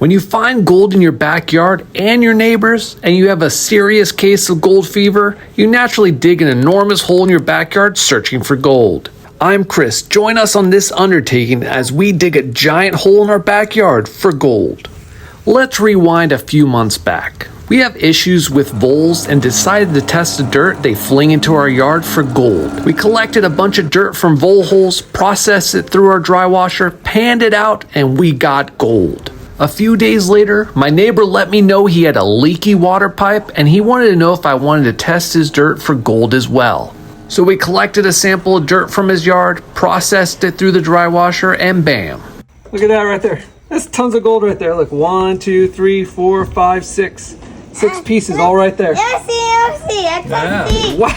When you find gold in your backyard and your neighbors, and you have a serious case of gold fever, you naturally dig an enormous hole in your backyard searching for gold. I'm Chris. Join us on this undertaking as we dig a giant hole in our backyard for gold. Let's rewind a few months back. We have issues with voles and decided to test the dirt they fling into our yard for gold. We collected a bunch of dirt from vole holes, processed it through our dry washer, panned it out, and we got gold. A few days later, my neighbor let me know he had a leaky water pipe and he wanted to know if I wanted to test his dirt for gold as well. So we collected a sample of dirt from his yard, processed it through the dry washer, and bam. Look at that right there. That's tons of gold right there. Look, 1, 2, 3, 4, 5, 6. 6 pieces all right there. Let me see. Wow.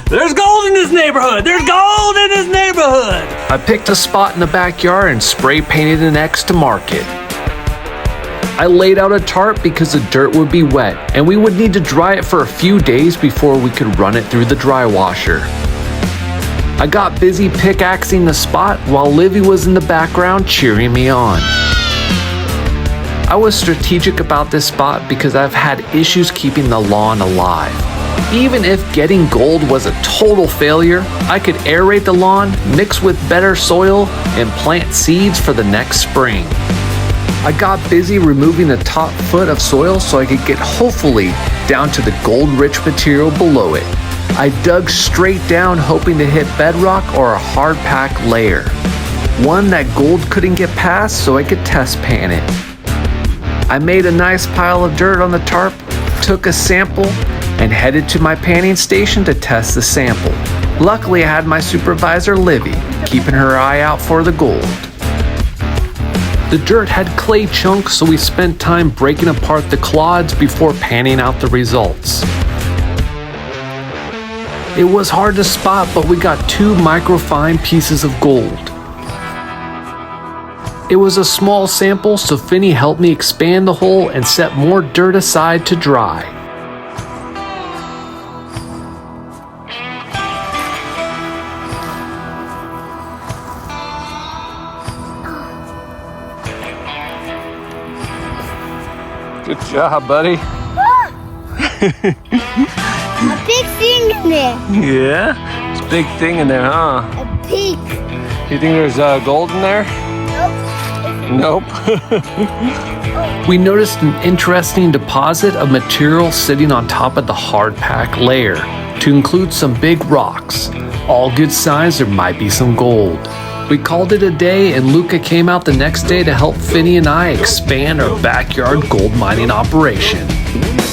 There's gold in this neighborhood. There's gold in this neighborhood. I picked a spot in the backyard and spray painted an X to mark it. I laid out a tarp because the dirt would be wet and we would need to dry it for a few days before we could run it through the dry washer. I got busy pickaxing the spot while Livy was in the background cheering me on. I was strategic about this spot because I've had issues keeping the lawn alive. Even if getting gold was a total failure, I could aerate the lawn, mix with better soil, and plant seeds for the next spring. I got busy removing the top foot of soil so I could get hopefully down to the gold-rich material below it. I dug straight down hoping to hit bedrock or a hard packed layer. One that gold couldn't get past so I could test pan it. I made a nice pile of dirt on the tarp, took a sample, and headed to my panning station to test the sample. Luckily, I had my supervisor, Livy, keeping her eye out for the gold. The dirt had clay chunks, so we spent time breaking apart the clods before panning out the results. It was hard to spot, but we got 2 microfine pieces of gold. It was a small sample, so Finney helped me expand the hole and set more dirt aside to dry. Good job, buddy. A big thing in there. Yeah? It's a big thing in there, huh? A pig. You think there's gold in there? Nope. We noticed an interesting deposit of material sitting on top of the hard pack layer, to include some big rocks. All good signs there might be some gold. We called it a day and Luca came out the next day to help Finney and I expand our backyard gold mining operation.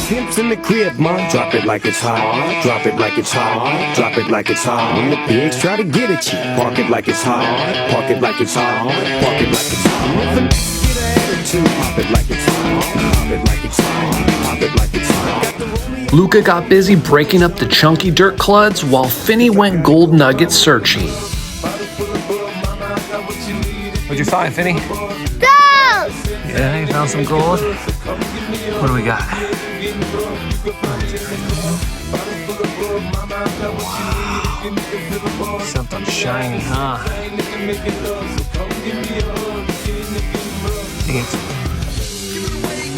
Pimps in the crib, mom. Drop it like it's hot. Drop it like it's hot. Drop it like it's hot. When the pigs try to get at you, park it like it's hot. Park it like it's hot. Park it like it's hot. Get an attitude. Pop it like it's hot. Pop it like it's hot. Pop it like it's hot. Luca got busy breaking up the chunky dirt cluds while Finney went gold nugget searching. What'd you find, Finney? Gold! Yeah, you found some gold? What do we got? Wow. Something shiny, huh? I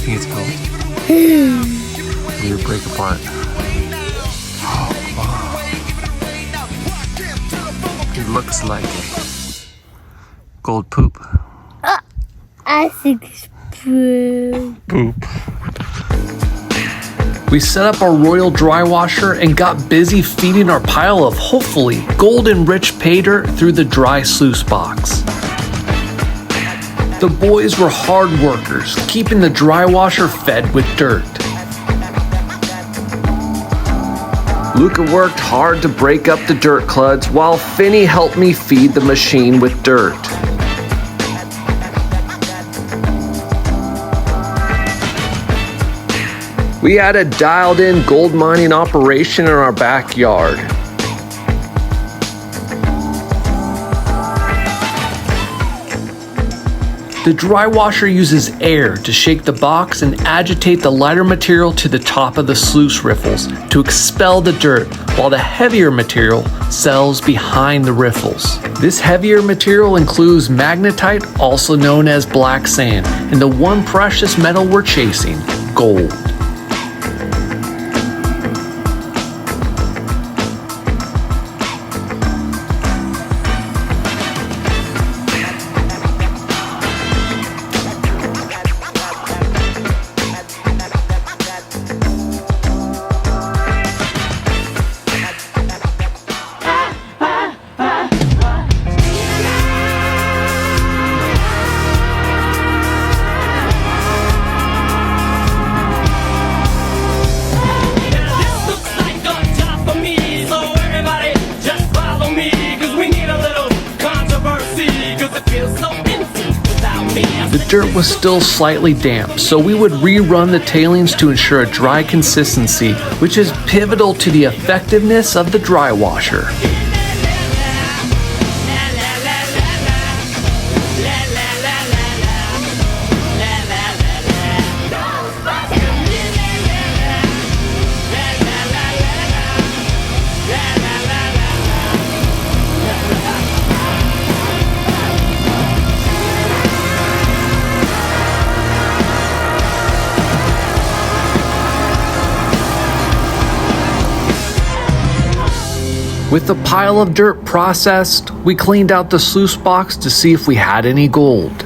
think it's gold. We'll break apart. Oh, wow. It looks like gold poop. I think it's Poop. We set up our royal dry washer and got busy feeding our pile of hopefully gold-enriched pay dirt through the dry sluice box. The boys were hard workers, keeping the dry washer fed with dirt. Luca worked hard to break up the dirt cluds while Finney helped me feed the machine with dirt. We had a dialed-in gold mining operation in our backyard. The dry washer uses air to shake the box and agitate the lighter material to the top of the sluice riffles to expel the dirt, while the heavier material settles behind the riffles. This heavier material includes magnetite, also known as black sand, and the one precious metal we're chasing, gold. The dirt was still slightly damp, so we would rerun the tailings to ensure a dry consistency, which is pivotal to the effectiveness of the dry washer. With the pile of dirt processed, we cleaned out the sluice box to see if we had any gold.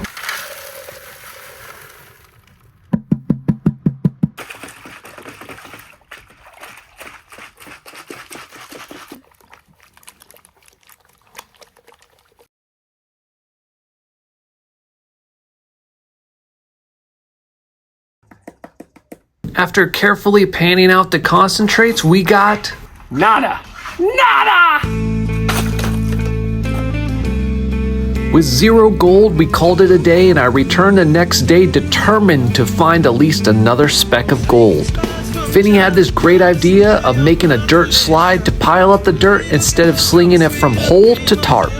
After carefully panning out the concentrates, we got nada. Nada! With zero gold, we called it a day, and I returned the next day determined to find at least another speck of gold. Finney had this great idea of making a dirt slide to pile up the dirt instead of slinging it from hole to tarp.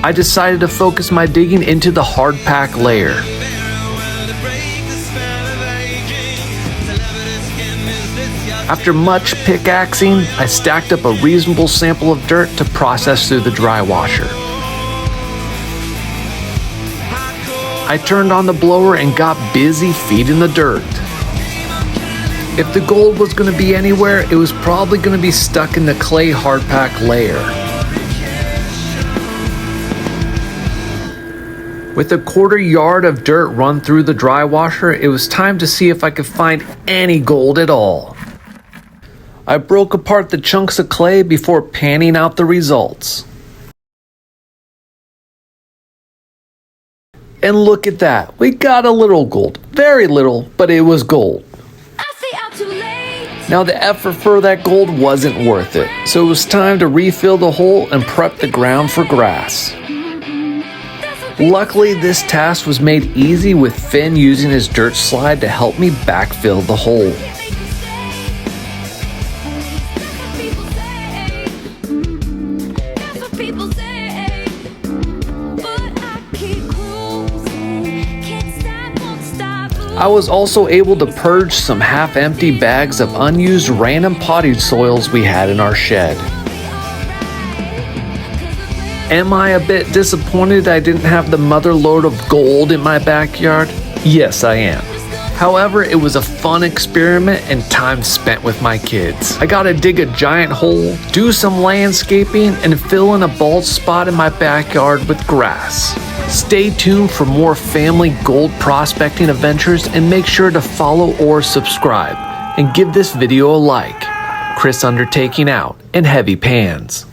I decided to focus my digging into the hard pack layer. After much pickaxing, I stacked up a reasonable sample of dirt to process through the dry washer. I turned on the blower and got busy feeding the dirt. If the gold was going to be anywhere, it was probably going to be stuck in the clay hard pack layer. With a quarter yard of dirt run through the dry washer, it was time to see if I could find any gold at all. I broke apart the chunks of clay before panning out the results. And look at that, we got a little gold. Very little, but it was gold. Now the effort for that gold wasn't worth it, so it was time to refill the hole and prep the ground for grass. Luckily, this task was made easy with Finn using his dirt slide to help me backfill the hole. I was also able to purge some half-empty bags of unused random potting soils we had in our shed. Am I a bit disappointed I didn't have the mother lode of gold in my backyard? Yes, I am. However, it was a fun experiment and time spent with my kids. I got to dig a giant hole, do some landscaping, and fill in a bald spot in my backyard with grass. Stay tuned for more family gold prospecting adventures, and make sure to follow or subscribe, and give this video a like. Chris Undertaking out, and heavy pans.